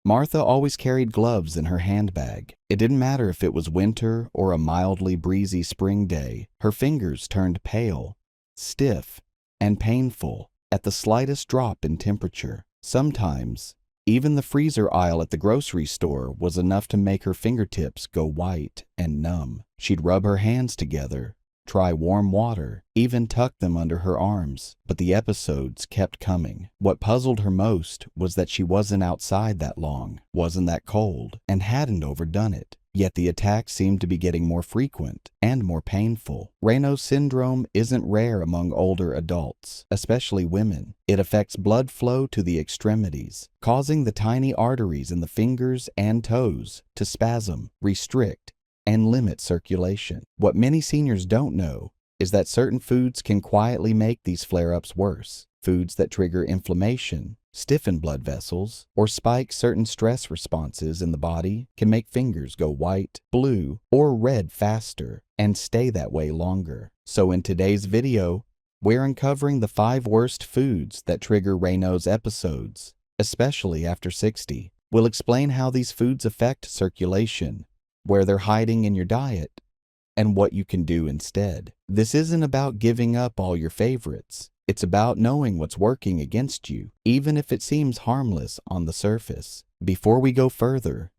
Martha always carried gloves in her handbag. It didn't matter if it was winter or a mildly breezy spring day. Her fingers turned pale, stiff, and painful at the slightest drop in temperature. Sometimes, even the freezer aisle at the grocery store was enough to make her fingertips go white and numb. She'd rub her hands together, try warm water, even tuck them under her arms, but the episodes kept coming. What puzzled her most was that she wasn't outside that long, wasn't that cold, and hadn't overdone it. Yet the attacks seemed to be getting more frequent and more painful. Raynaud's syndrome isn't rare among older adults, especially women. It affects blood flow to the extremities, causing the tiny arteries in the fingers and toes to spasm, restrict, and limit circulation. What many seniors don't know is that certain foods can quietly make these flare-ups worse. Foods that trigger inflammation, stiffen blood vessels, or spike certain stress responses in the body can make fingers go white, blue, or red faster and stay that way longer. So in today's video, we're uncovering the 5 worst foods that trigger Raynaud's episodes, especially after 60. We'll explain how these foods affect circulation, where they're hiding in your diet, and what you can do instead. This isn't about giving up all your favorites. It's about knowing what's working against you, even if it seems harmless on the surface. Before we go further,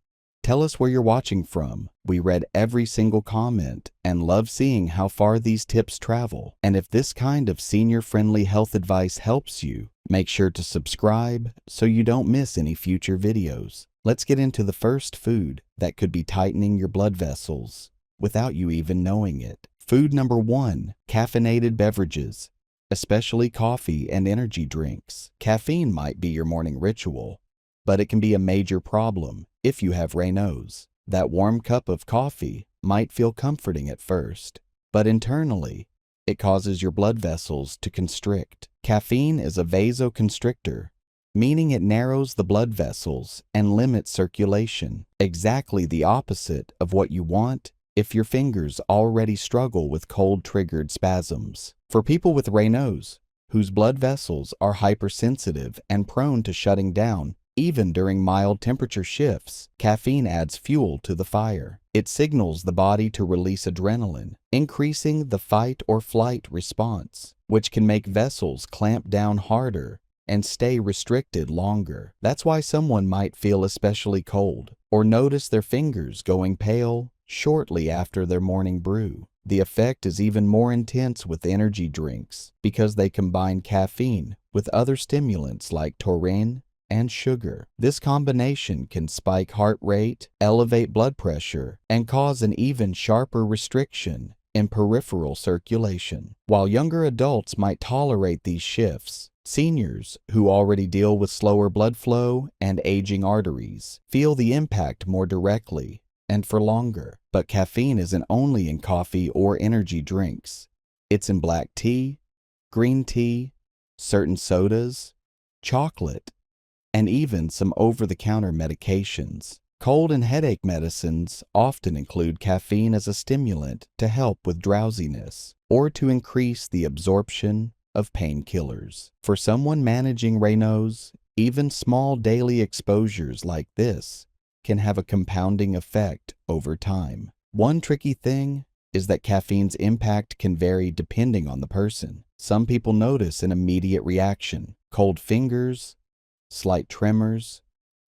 tell us where you're watching from. We read every single comment and love seeing how far these tips travel. And if this kind of senior-friendly health advice helps you, make sure to subscribe so you don't miss any future videos. Let's get into the first food that could be tightening your blood vessels without you even knowing it. Food number 1, caffeinated beverages, especially coffee and energy drinks. Caffeine might be your morning ritual, but it can be a major problem if you have Raynaud's. That warm cup of coffee might feel comforting at first, but internally, it causes your blood vessels to constrict. Caffeine is a vasoconstrictor, meaning it narrows the blood vessels and limits circulation, exactly the opposite of what you want if your fingers already struggle with cold-triggered spasms. For people with Raynaud's, whose blood vessels are hypersensitive and prone to shutting down even during mild temperature shifts, caffeine adds fuel to the fire. It signals the body to release adrenaline, increasing the fight-or-flight response, which can make vessels clamp down harder and stay restricted longer. That's why someone might feel especially cold or notice their fingers going pale shortly after their morning brew. The effect is even more intense with energy drinks because they combine caffeine with other stimulants like taurine and sugar. This combination can spike heart rate, elevate blood pressure, and cause an even sharper restriction in peripheral circulation. While younger adults might tolerate these shifts, seniors who already deal with slower blood flow and aging arteries feel the impact more directly and for longer. But caffeine isn't only in coffee or energy drinks. It's in black tea, green tea, certain sodas, chocolate, and even some over-the-counter medications. Cold and headache medicines often include caffeine as a stimulant to help with drowsiness or to increase the absorption of painkillers. For someone managing Raynaud's, even small daily exposures like this can have a compounding effect over time. One tricky thing is that caffeine's impact can vary depending on the person. Some people notice an immediate reaction, cold fingers, slight tremors,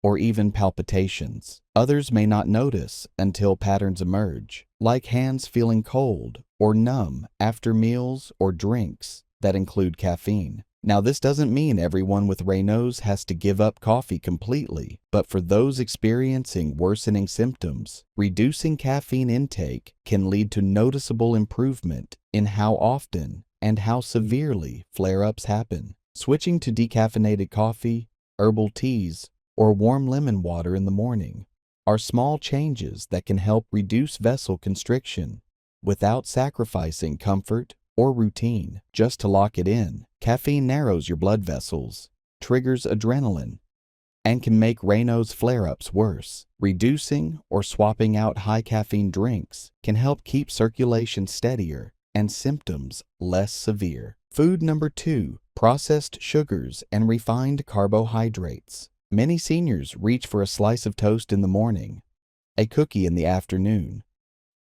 or even palpitations. Others may not notice until patterns emerge, like hands feeling cold or numb after meals or drinks that include caffeine. Now, this doesn't mean everyone with Raynaud's has to give up coffee completely, but for those experiencing worsening symptoms, reducing caffeine intake can lead to noticeable improvement in how often and how severely flare-ups happen. Switching to decaffeinated coffee, herbal teas, or warm lemon water in the morning are small changes that can help reduce vessel constriction without sacrificing comfort or routine. Just to lock it in, caffeine narrows your blood vessels, triggers adrenaline, and can make Raynaud's flare-ups worse. Reducing or swapping out high caffeine drinks can help keep circulation steadier and symptoms less severe. Food number 2, processed sugars and refined carbohydrates. Many seniors reach for a slice of toast in the morning, a cookie in the afternoon,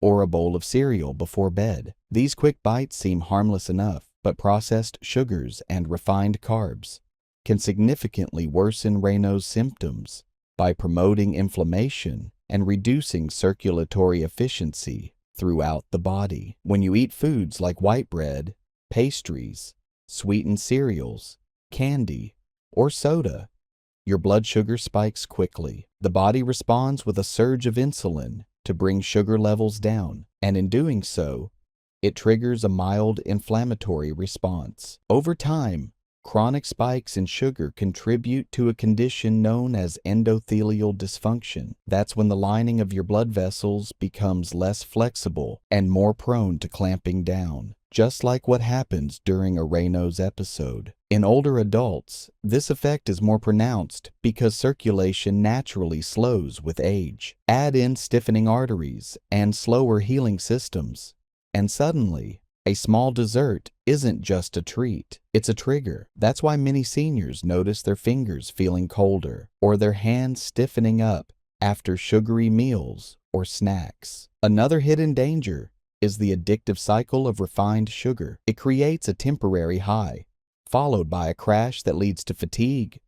or a bowl of cereal before bed. These quick bites seem harmless enough, but processed sugars and refined carbs can significantly worsen Raynaud's symptoms by promoting inflammation and reducing circulatory efficiency throughout the body. When you eat foods like white bread, pastries, sweetened cereals, candy, or soda, your blood sugar spikes quickly. The body responds with a surge of insulin to bring sugar levels down, and in doing so, it triggers a mild inflammatory response. Over time, chronic spikes in sugar contribute to a condition known as endothelial dysfunction. That's when the lining of your blood vessels becomes less flexible and more prone to clamping down, just like what happens during a Raynaud's episode. In older adults, this effect is more pronounced because circulation naturally slows with age. Add in stiffening arteries and slower healing systems, and suddenly, a small dessert isn't just a treat, it's a trigger. That's why many seniors notice their fingers feeling colder or their hands stiffening up after sugary meals or snacks. Another hidden danger is the addictive cycle of refined sugar. It creates a temporary high, followed by a crash that leads to fatigue,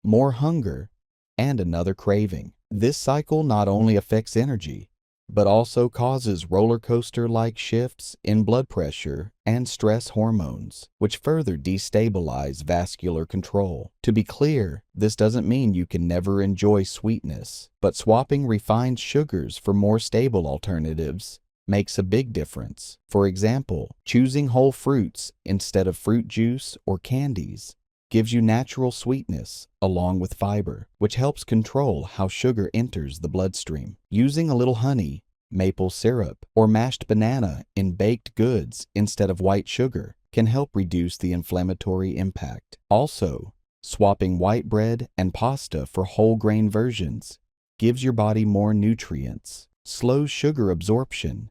more hunger, and another craving. This cycle not only affects energy, but also causes roller coaster-like shifts in blood pressure and stress hormones, which further destabilize vascular control. To be clear, this doesn't mean you can never enjoy sweetness, but swapping refined sugars for more stable alternatives makes a big difference. For example, choosing whole fruits instead of fruit juice or candies gives you natural sweetness along with fiber, which helps control how sugar enters the bloodstream. Using a little honey, maple syrup, or mashed banana in baked goods instead of white sugar can help reduce the inflammatory impact. Also, swapping white bread and pasta for whole grain versions gives your body more nutrients, slows sugar absorption,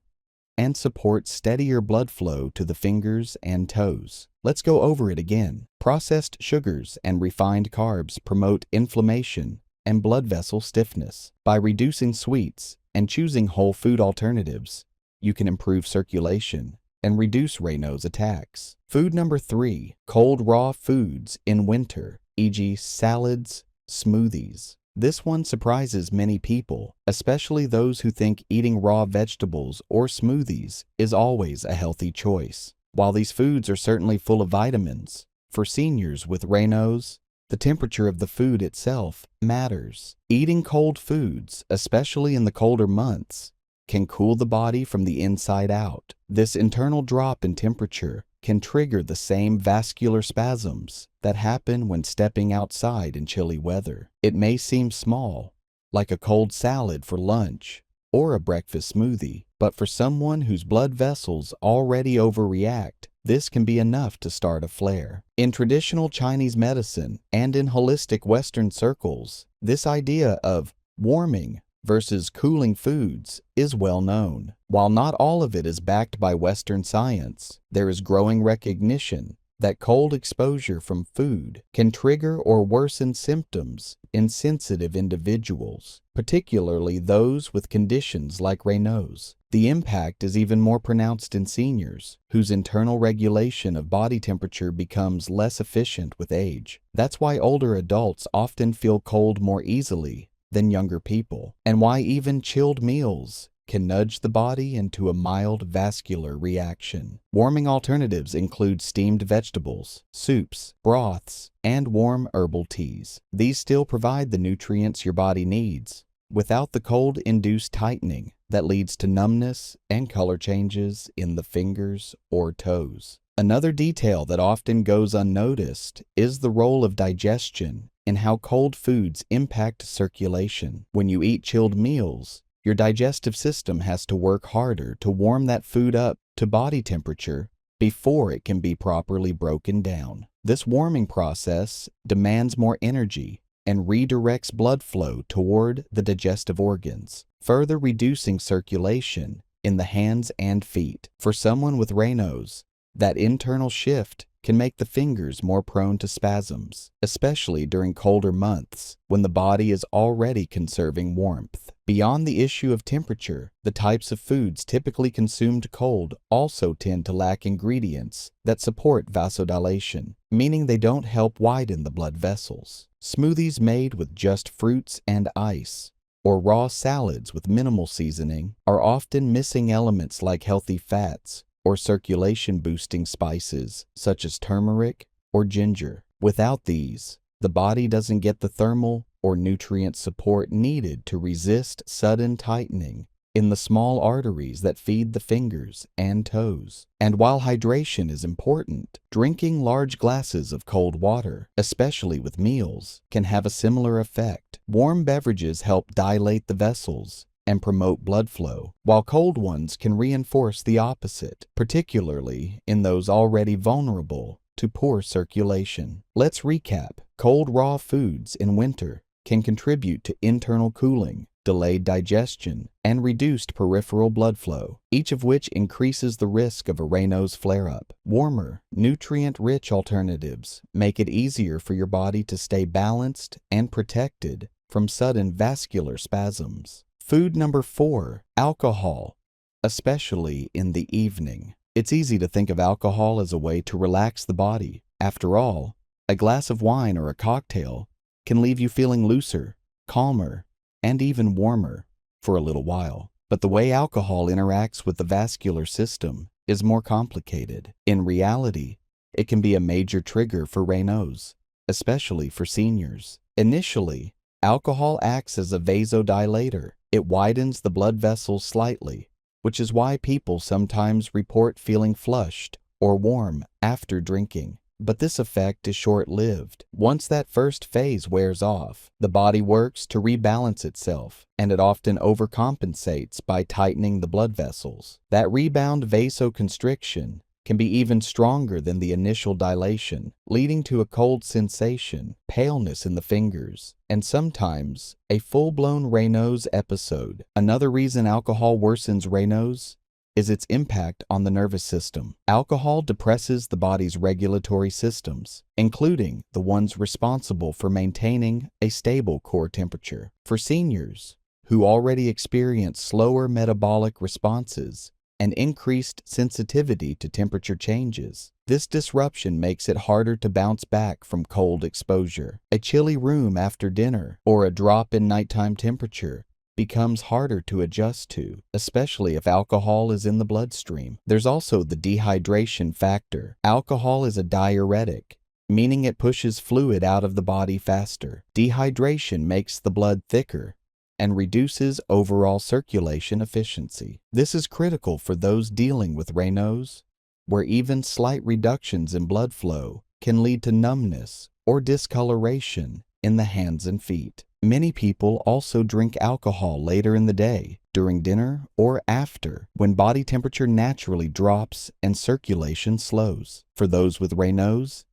and supports steadier blood flow to the fingers and toes. Let's go over it again. Processed sugars and refined carbs promote inflammation and blood vessel stiffness. By reducing sweets and choosing whole food alternatives, you can improve circulation and reduce Raynaud's attacks. Food number 3, cold raw foods in winter, e.g. salads, smoothies. This one surprises many people, especially those who think eating raw vegetables or smoothies is always a healthy choice. While these foods are certainly full of vitamins, for seniors with Raynaud's, the temperature of the food itself matters. Eating cold foods, especially in the colder months, can cool the body from the inside out. This internal drop in temperature can trigger the same vascular spasms that happen when stepping outside in chilly weather. It may seem small, like a cold salad for lunch or a breakfast smoothie, but for someone whose blood vessels already overreact, this can be enough to start a flare. In traditional Chinese medicine and in holistic Western circles, this idea of warming versus cooling foods is well known. While not all of it is backed by Western science, there is growing recognition that cold exposure from food can trigger or worsen symptoms in sensitive individuals, particularly those with conditions like Raynaud's. The impact is even more pronounced in seniors, whose internal regulation of body temperature becomes less efficient with age. That's why older adults often feel cold more easily than younger people, and why even chilled meals can nudge the body into a mild vascular reaction. Warming alternatives include steamed vegetables, soups, broths, and warm herbal teas. These still provide the nutrients your body needs, without the cold-induced tightening that leads to numbness and color changes in the fingers or toes. Another detail that often goes unnoticed is the role of digestion in how cold foods impact circulation. When you eat chilled meals, your digestive system has to work harder to warm that food up to body temperature before it can be properly broken down. This warming process demands more energy and redirects blood flow toward the digestive organs, further reducing circulation in the hands and feet. For someone with Raynaud's, that internal shift can make the fingers more prone to spasms, especially during colder months when the body is already conserving warmth. Beyond the issue of temperature, the types of foods typically consumed cold also tend to lack ingredients that support vasodilation, meaning they don't help widen the blood vessels. Smoothies made with just fruits and ice, or raw salads with minimal seasoning, are often missing elements like healthy fats or circulation-boosting spices such as turmeric or ginger. Without these, the body doesn't get the thermal or nutrient support needed to resist sudden tightening in the small arteries that feed the fingers and toes. And while hydration is important, drinking large glasses of cold water, especially with meals, can have a similar effect. Warm beverages help dilate the vessels and promote blood flow, while cold ones can reinforce the opposite, particularly in those already vulnerable to poor circulation. Let's recap. Cold raw foods in winter can contribute to internal cooling, delayed digestion, and reduced peripheral blood flow, each of which increases the risk of a Raynaud's flare-up. Warmer, nutrient-rich alternatives make it easier for your body to stay balanced and protected from sudden vascular spasms. Food number 4, alcohol, especially in the evening. It's easy to think of alcohol as a way to relax the body. After all, a glass of wine or a cocktail can leave you feeling looser, calmer, and even warmer for a little while. But the way alcohol interacts with the vascular system is more complicated. In reality, it can be a major trigger for Raynaud's, especially for seniors. Initially, alcohol acts as a vasodilator. It widens the blood vessels slightly, which is why people sometimes report feeling flushed or warm after drinking. But this effect is short-lived. Once that first phase wears off, the body works to rebalance itself, and it often overcompensates by tightening the blood vessels. That rebound vasoconstriction can be even stronger than the initial dilation, leading to a cold sensation, paleness in the fingers, and sometimes a full-blown Raynaud's episode. Another reason alcohol worsens Raynaud's is its impact on the nervous system. Alcohol depresses the body's regulatory systems, including the ones responsible for maintaining a stable core temperature. For seniors who already experience slower metabolic responses and increased sensitivity to temperature changes, this disruption makes it harder to bounce back from cold exposure. A chilly room after dinner or a drop in nighttime temperature becomes harder to adjust to, especially if alcohol is in the bloodstream. There's also the dehydration factor. Alcohol is a diuretic, meaning it pushes fluid out of the body faster. Dehydration makes the blood thicker and reduces overall circulation efficiency. This is critical for those dealing with Raynaud's, where even slight reductions in blood flow can lead to numbness or discoloration in the hands and feet. Many people also drink alcohol later in the day, during dinner or after, when body temperature naturally drops and circulation slows. For those with Raynaud's,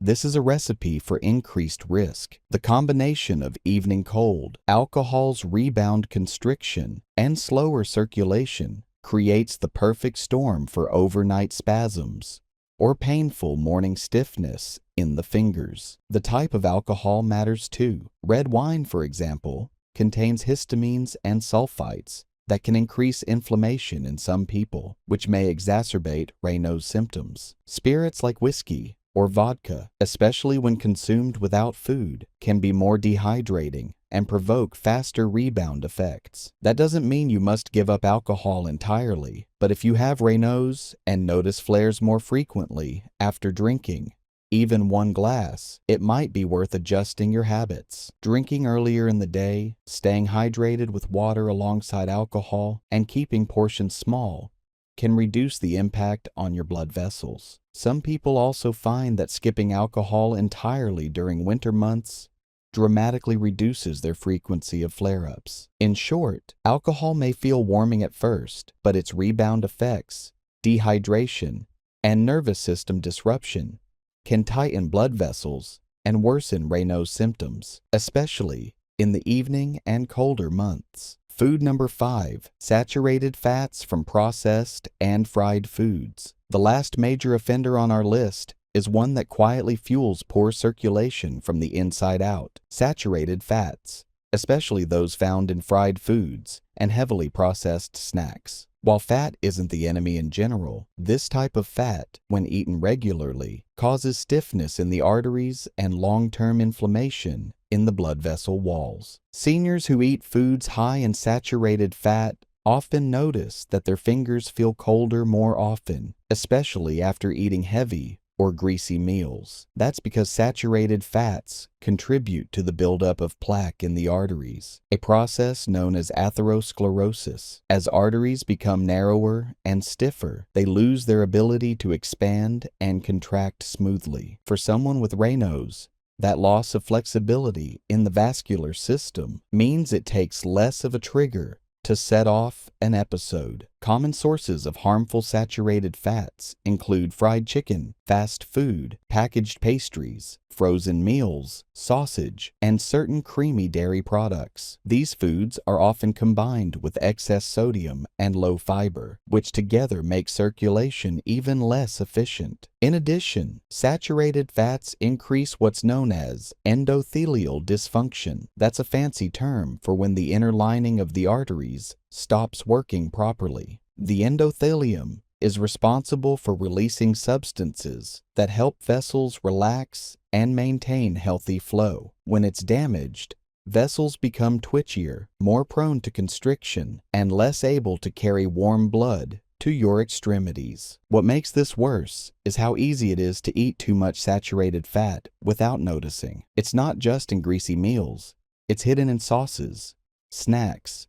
this is a recipe for increased risk. The combination of evening cold, alcohol's rebound constriction, and slower circulation creates the perfect storm for overnight spasms or painful morning stiffness in the fingers. The type of alcohol matters too. Red wine, for example, contains histamines and sulfites that can increase inflammation in some people, which may exacerbate Raynaud's symptoms. Spirits like whiskey or vodka, especially when consumed without food, can be more dehydrating and provoke faster rebound effects. That doesn't mean you must give up alcohol entirely, but if you have Raynaud's and notice flares more frequently after drinking even one glass, it might be worth adjusting your habits. Drinking earlier in the day, staying hydrated with water alongside alcohol, and keeping portions small can reduce the impact on your blood vessels. Some people also find that skipping alcohol entirely during winter months dramatically reduces their frequency of flare-ups. In short, alcohol may feel warming at first, but its rebound effects, dehydration, and nervous system disruption can tighten blood vessels and worsen Raynaud's symptoms, especially in the evening and colder months. Food number 5, saturated fats from processed and fried foods. The last major offender on our list is one that quietly fuels poor circulation from the inside out: saturated fats, especially those found in fried foods and heavily processed snacks. While fat isn't the enemy in general, this type of fat, when eaten regularly, causes stiffness in the arteries and long-term inflammation in the blood vessel walls. Seniors who eat foods high in saturated fat often notice that their fingers feel colder more often, especially after eating heavy or greasy meals. That's because saturated fats contribute to the buildup of plaque in the arteries, a process known as atherosclerosis. As arteries become narrower and stiffer, they lose their ability to expand and contract smoothly. For someone with Raynaud's, that loss of flexibility in the vascular system means it takes less of a trigger to set off an episode. Common sources of harmful saturated fats include fried chicken, fast food, packaged pastries, frozen meals, sausage, and certain creamy dairy products. These foods are often combined with excess sodium and low fiber, which together make circulation even less efficient. In addition, saturated fats increase what's known as endothelial dysfunction. That's a fancy term for when the inner lining of the arteries stops working properly. The endothelium is responsible for releasing substances that help vessels relax and maintain healthy flow. When it's damaged, vessels become twitchier, more prone to constriction, and less able to carry warm blood to your extremities. What makes this worse is how easy it is to eat too much saturated fat without noticing. It's not just in greasy meals, it's hidden in sauces, snacks,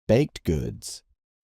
baked goods,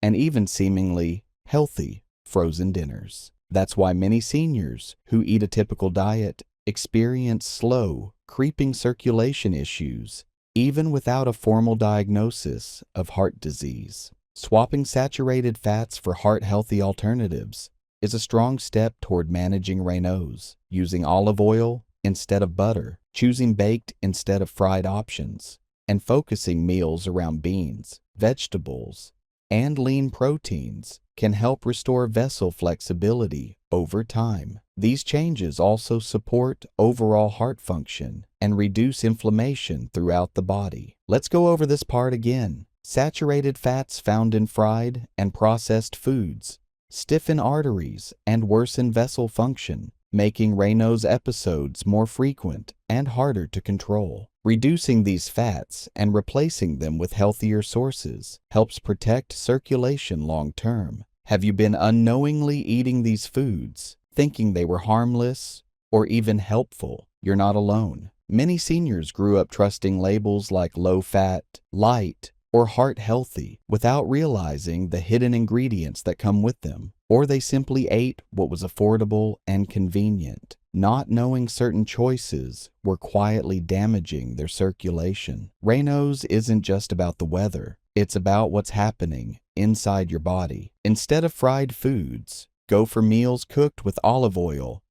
and even seemingly healthy frozen dinners. That's why many seniors who eat a typical diet experience slow, creeping circulation issues, even without a formal diagnosis of heart disease. Swapping saturated fats for heart-healthy alternatives is a strong step toward managing Raynaud's. Using olive oil instead of butter, choosing baked instead of fried options, and focusing meals around beans, vegetables, and lean proteins can help restore vessel flexibility over time. These changes also support overall heart function and reduce inflammation throughout the body. Let's go over this part again. Saturated fats found in fried and processed foods stiffen arteries and worsen vessel function, making Raynaud's episodes more frequent and harder to control. Reducing these fats and replacing them with healthier sources helps protect circulation long term. Have you been unknowingly eating these foods, thinking they were harmless or even helpful? You're not alone. Many seniors grew up trusting labels like low fat, light, or heart healthy without realizing the hidden ingredients that come with them. Or they simply ate what was affordable and convenient, not knowing certain choices were quietly damaging their circulation. Raynaud's isn't just about the weather, it's about what's happening inside your body. Instead of fried foods, go for meals cooked with olive oil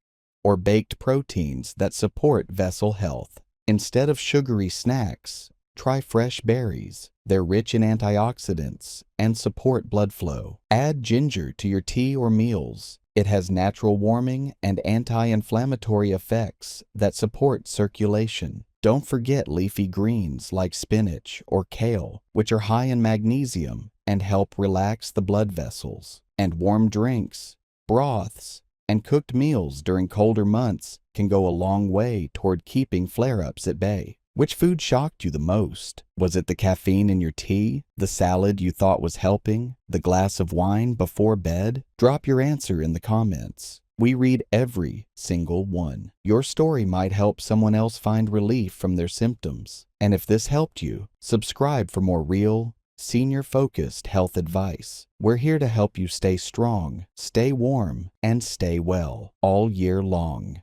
or baked proteins that support vessel health. Instead of sugary snacks, try fresh berries. They're rich in antioxidants and support blood flow. Add ginger to your tea or meals. It has natural warming and anti-inflammatory effects that support circulation. Don't forget leafy greens like spinach or kale, which are high in magnesium and help relax the blood vessels. And warm drinks, broths, and cooked meals during colder months can go a long way toward keeping flare-ups at bay. Which food shocked you the most? Was it the caffeine in your tea? The salad you thought was helping? The glass of wine before bed? Drop your answer in the comments. We read every single one. Your story might help someone else find relief from their symptoms. And if this helped you, subscribe for more real, senior-focused health advice. We're here to help you stay strong, stay warm, and stay well all year long.